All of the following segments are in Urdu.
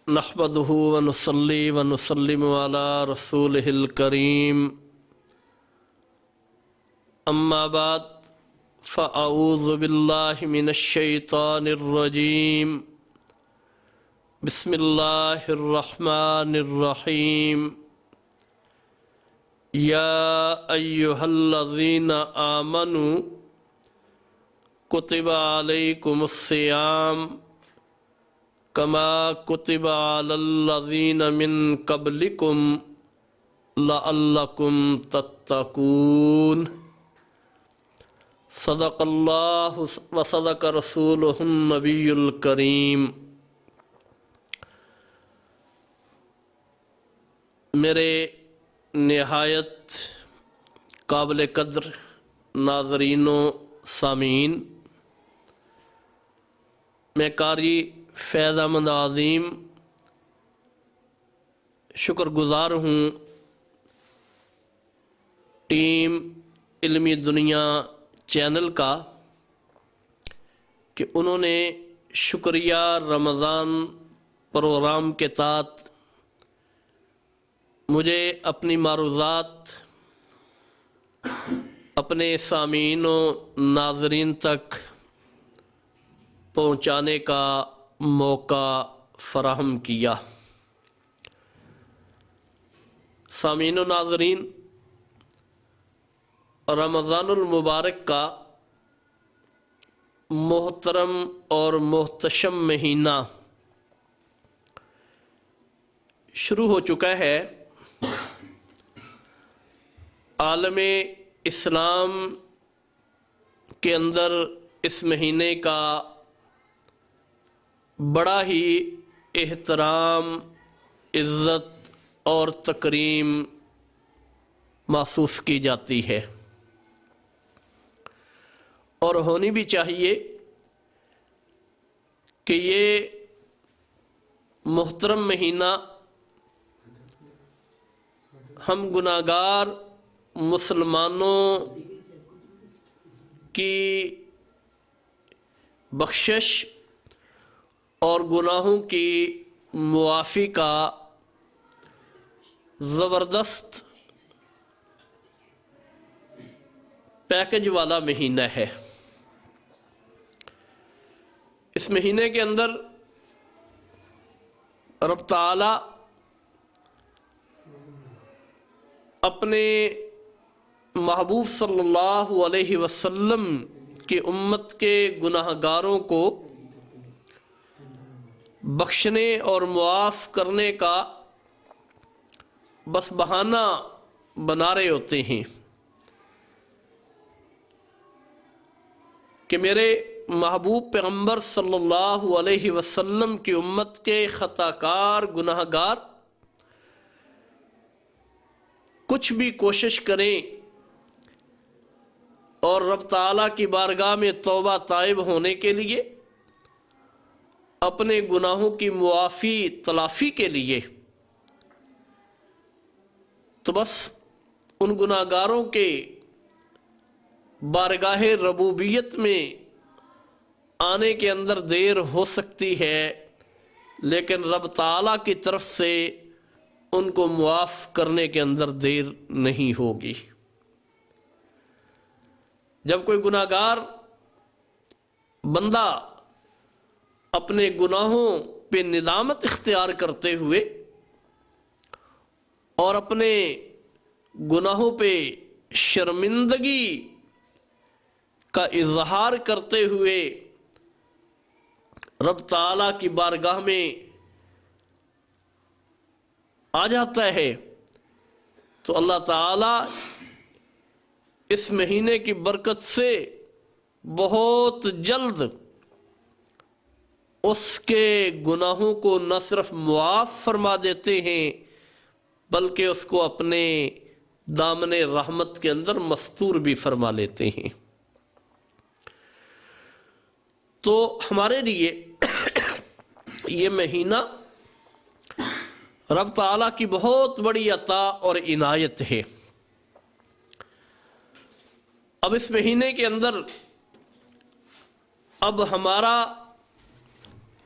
نحمدہ ونصلی ونسلم علی رسولہ الکریم اما بعد فاعوذ باللہ من الشیطان الرجیم بسم اللہ الرحمن الرحیم یا ایہا الذین آمنوا کتب علیکم الصیام کما کتب علی الذین من قبلکم لعلکم تتقون صدق اللہ وصدق رسولہ النبی الکریم۔ میرے نہایت قابل قدر ناظرین و سامعین، میں قاری فیض احمد عظیم شکر گزار ہوں ٹیم علمی دنیا چینل کا کہ انہوں نے شکریہ رمضان پروگرام کے تحت مجھے اپنی معروضات اپنے سامعین و ناظرین تک پہنچانے کا موقع فراہم کیا۔ سامعین و ناظرین، رمضان المبارک کا محترم اور محتشم مہینہ شروع ہو چکا ہے۔ عالم اسلام کے اندر اس مہینے کا بڑا ہی احترام، عزت اور تکریم محسوس کی جاتی ہے، اور ہونی بھی چاہیے کہ یہ محترم مہینہ ہم گناہگار مسلمانوں کی بخشش اور گناہوں کی معافی کا زبردست پیکج والا مہینہ ہے۔ اس مہینے کے اندر رب تعالی اپنے محبوب صلی اللہ علیہ وسلم کی امت کے گناہگاروں کو بخشنے اور معاف کرنے کا بس بہانہ بنا رہے ہوتے ہیں کہ میرے محبوب پیغمبر صلی اللہ علیہ وسلم کی امت کے خطا کار گناہگار کچھ بھی کوشش کریں اور رب تعالیٰ کی بارگاہ میں توبہ تائب ہونے کے لیے، اپنے گناہوں کی معافی تلافی کے لیے، تو بس ان گناہگاروں کے بارگاہ ربوبیت میں آنے کے اندر دیر ہو سکتی ہے، لیکن رب تعالیٰ کی طرف سے ان کو معاف کرنے کے اندر دیر نہیں ہوگی۔ جب کوئی گناہگار بندہ اپنے گناہوں پہ ندامت اختیار کرتے ہوئے اور اپنے گناہوں پہ شرمندگی کا اظہار کرتے ہوئے رب تعالیٰ کی بارگاہ میں آ جاتا ہے، تو اللہ تعالیٰ اس مہینے کی برکت سے بہت جلد اس کے گناہوں کو نہ صرف معاف فرما دیتے ہیں بلکہ اس کو اپنے دامن رحمت کے اندر مستور بھی فرما لیتے ہیں۔ تو ہمارے لیے یہ مہینہ رب تعالیٰ کی بہت بڑی عطا اور عنایت ہے۔ اب اس مہینے کے اندر اب ہمارا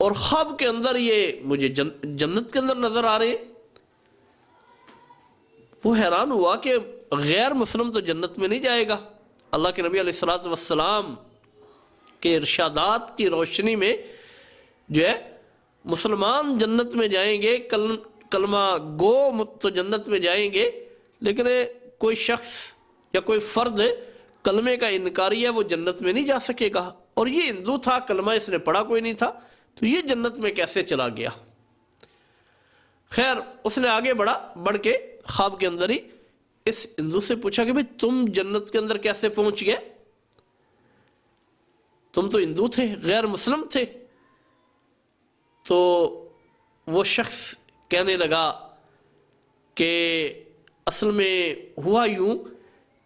اور خواب کے اندر یہ مجھے جنت کے اندر نظر آ رہے ہیں. وہ حیران ہوا کہ غیر مسلم تو جنت میں نہیں جائے گا. اللہ کے نبی علیہ الصلوۃ والسلام کے ارشادات کی روشنی میں جو ہے مسلمان جنت میں جائیں گے، کلمہ گو تو جنت میں جائیں گے، لیکن کوئی شخص یا کوئی فرد کلمے کا انکاری ہے وہ جنت میں نہیں جا سکے گا. اور یہ ہندو تھا، کلمہ اس نے پڑھا کوئی نہیں تھا، تو یہ جنت میں کیسے چلا گیا؟ خیر اس نے آگے بڑھ کے خواب کے اندر ہی اس ہندو سے پوچھا کہ بھئی تم جنت کے اندر کیسے پہنچ گئے؟ تم تو ہندو تھے، غیر مسلم تھے. تو وہ شخص کہنے لگا کہ اصل میں ہوا یوں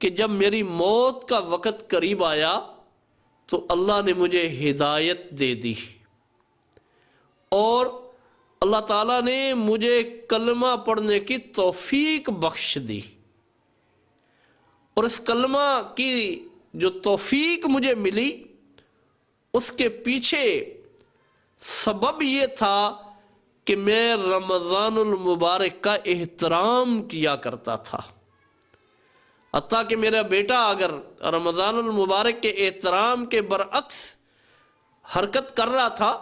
کہ جب میری موت کا وقت قریب آیا تو اللہ نے مجھے ہدایت دے دی اور اللہ تعالیٰ نے مجھے کلمہ پڑھنے کی توفیق بخش دی. اور اس کلمہ کی جو توفیق مجھے ملی اس کے پیچھے سبب یہ تھا کہ میں رمضان المبارک کا احترام کیا کرتا تھا. حتیٰ کہ میرا بیٹا اگر رمضان المبارک کے احترام کے برعکس حرکت کر رہا تھا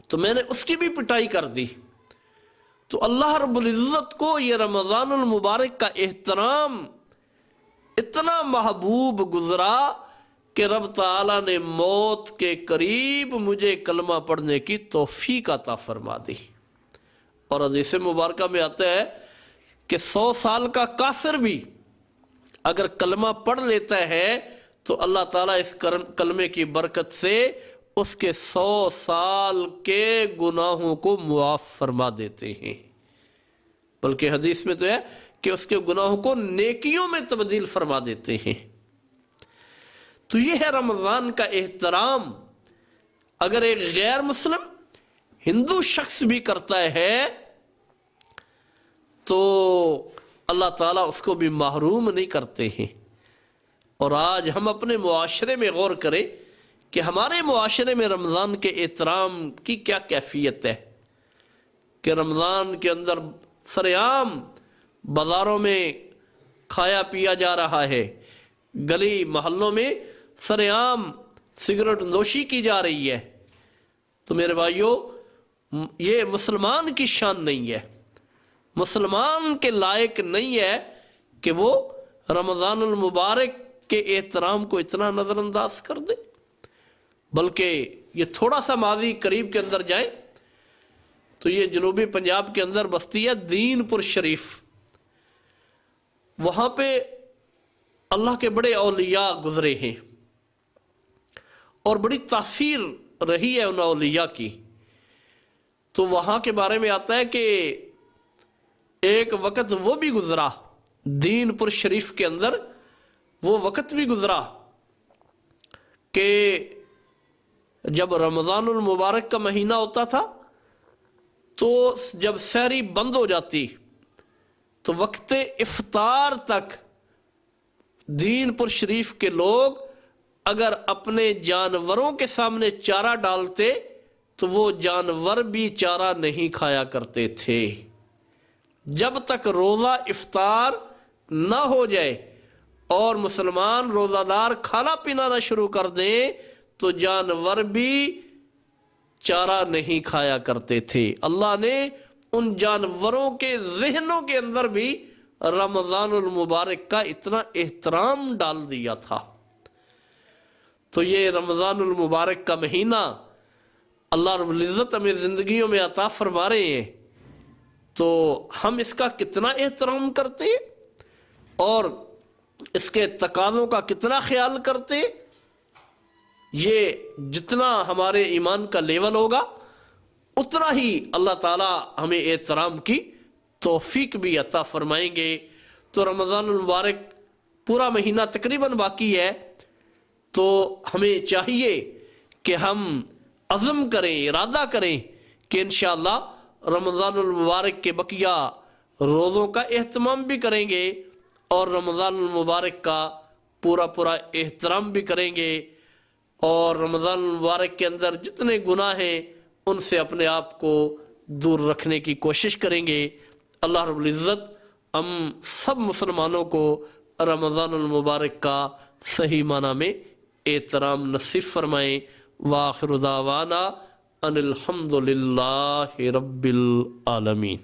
تو میں نے اس کی بھی پٹائی کر دی. تو اللہ رب العزت کو یہ رمضان المبارک کا احترام اتنا محبوب گزرا کہ رب تعالیٰ نے موت کے قریب مجھے کلمہ پڑھنے کی توفیق عطا فرما دی. اور حدیث مبارکہ میں آتا ہے کہ 100 سال کا کافر بھی اگر کلمہ پڑھ لیتا ہے تو اللہ تعالیٰ اس کلمے کی برکت سے اس کے 100 سال کے گناہوں کو معاف فرما دیتے ہیں. بلکہ حدیث میں تو ہے کہ اس کے گناہوں کو نیکیوں میں تبدیل فرما دیتے ہیں. تو یہ ہے رمضان کا احترام. اگر ایک غیر مسلم ہندو شخص بھی کرتا ہے تو اللہ تعالیٰ اس کو بھی محروم نہیں کرتے ہیں. اور آج ہم اپنے معاشرے میں غور کریں کہ ہمارے معاشرے میں رمضان کے احترام کی کیا کیفیت ہے کہ رمضان کے اندر سرعام بازاروں میں کھایا پیا جا رہا ہے، گلی محلوں میں سرعام سگریٹ نوشی کی جا رہی ہے. تو میرے بھائیو یہ مسلمان کی شان نہیں ہے، مسلمان کے لائق نہیں ہے کہ وہ رمضان المبارک کے احترام کو اتنا نظر انداز کر دے. بلکہ یہ تھوڑا سا ماضی قریب کے اندر جائیں تو یہ جنوبی پنجاب کے اندر بستی ہے دین پور شریف. وہاں پہ اللہ کے بڑے اولیاء گزرے ہیں اور بڑی تاثیر رہی ہے ان اولیاء کی. تو وہاں کے بارے میں آتا ہے کہ ایک وقت وہ بھی گزرا دین پور شریف کے اندر، وہ وقت بھی گزرا کہ جب رمضان المبارک کا مہینہ ہوتا تھا تو جب سحری بند ہو جاتی تو وقت افطار تک دین پور شریف کے لوگ اگر اپنے جانوروں کے سامنے چارہ ڈالتے تو وہ جانور بھی چارہ نہیں کھایا کرتے تھے جب تک روزہ افطار نہ ہو جائے اور مسلمان روزہ دار کھانا پینا نہ شروع کر دیں تو جانور بھی چارہ نہیں کھایا کرتے تھے. اللہ نے ان جانوروں کے ذہنوں کے اندر بھی رمضان المبارک کا اتنا احترام ڈال دیا تھا. تو یہ رمضان المبارک کا مہینہ اللہ رب العزت ہمیں زندگیوں میں عطا فرما رہے ہیں تو ہم اس کا کتنا احترام کرتے ہیں اور اس کے تقاضوں کا کتنا خیال کرتے ہیں. یہ جتنا ہمارے ایمان کا لیول ہوگا اتنا ہی اللہ تعالیٰ ہمیں احترام کی توفیق بھی عطا فرمائیں گے. تو رمضان المبارک پورا مہینہ تقریباً باقی ہے تو ہمیں چاہیے کہ ہم عزم کریں، ارادہ کریں کہ انشاءاللہ رمضان المبارک کے بقیہ روزوں کا اہتمام بھی کریں گے اور رمضان المبارک کا پورا احترام بھی کریں گے. اور رمضان المبارک کے اندر جتنے گناہ ہیں ان سے اپنے آپ کو دور رکھنے کی کوشش کریں گے۔ اللہ رب العزت ہم سب مسلمانوں کو رمضان المبارک کا صحیح معنی میں احترام نصیب فرمائیں۔ وآخر دعوانا ان الحمد للہ رب العالمین۔